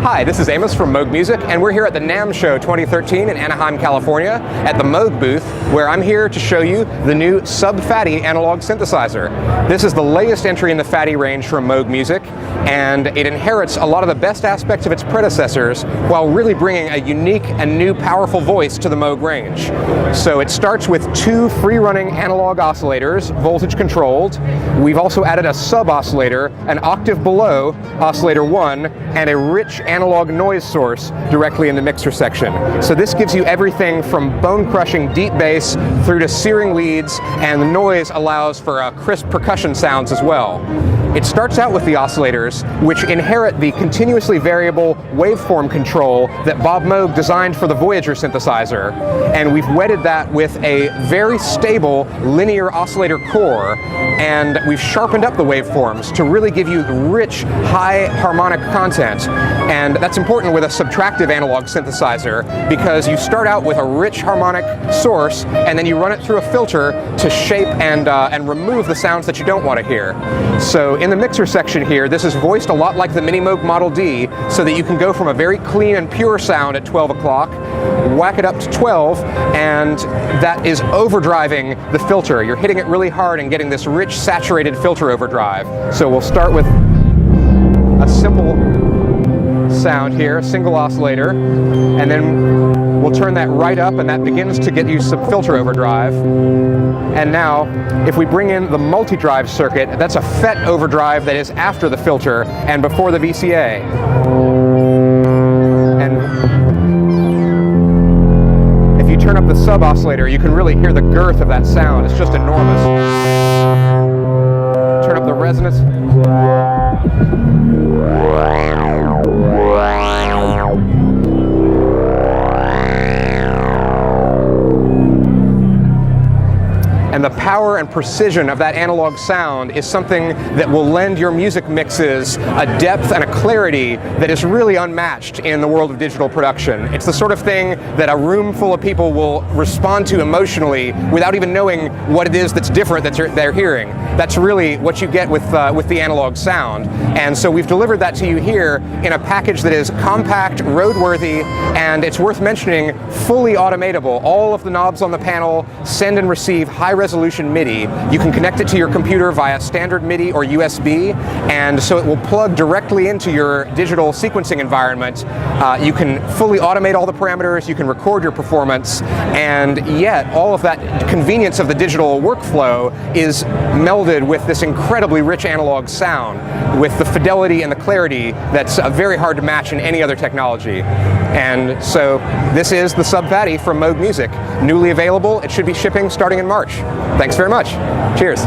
Hi, this is Amos from Moog Music, and we're here at the NAMM Show 2013 in Anaheim, California, at the Moog booth, where I'm here to show you the new Sub Phatty analog synthesizer. This is the latest entry in the Phatty range from Moog Music, and it inherits a lot of the best aspects of its predecessors while really bringing a unique and new powerful voice to the Moog range. So it starts with two free-running analog oscillators, voltage controlled. We've also added a sub-oscillator, an octave below oscillator 1, and a rich analog noise source directly in the mixer section. So this gives you everything from bone-crushing deep bass through to searing leads, and the noise allows for crisp percussion sounds as well. It starts out with the oscillators, which inherit the continuously variable waveform control that Bob Moog designed for the Voyager synthesizer, and we've wedded that with a very stable linear oscillator core, and we've sharpened up the waveforms to really give you rich, high harmonic content. And that's important with a subtractive analog synthesizer, because you start out with a rich harmonic source, and then you run it through a filter to shape and remove the sounds that you don't want to hear. So in the mixer section here, this is voiced a lot like the Mini Moog Model D, so that you can go from a very clean and pure sound at 12 o'clock, whack it up to 12, and that is overdriving the filter. You're hitting it really hard and getting this rich, saturated filter overdrive. So we'll start with a simple sound here, a single oscillator, and then we'll turn that right up, and that begins to get you some filter overdrive. And now, if we bring in the multi-drive circuit, that's a FET overdrive that is after the filter and before the VCA. And if you turn up the sub-oscillator, you can really hear the girth of that sound. It's just enormous. Turn up the resonance. And the power and precision of that analog sound is something that will lend your music mixes a depth and a clarity that is really unmatched in the world of digital production. It's the sort of thing that a room full of people will respond to emotionally without even knowing what it is that's different that they're hearing. That's really what you get with the analog sound. And so we've delivered that to you here in a package that is compact, roadworthy, and it's worth mentioning, fully automatable. All of the knobs on the panel send and receive high-resolution MIDI. You can connect it to your computer via standard MIDI or USB, and so it will plug directly into your digital sequencing environment. You can fully automate all the parameters, you can record your performance, and yet all of that convenience of the digital workflow is melded with this incredibly rich analog sound, with the fidelity and the clarity that's very hard to match in any other technology. And so this is the Sub Phatty from Moog Music. Newly available, it should be shipping starting in March. Thanks very much. Cheers.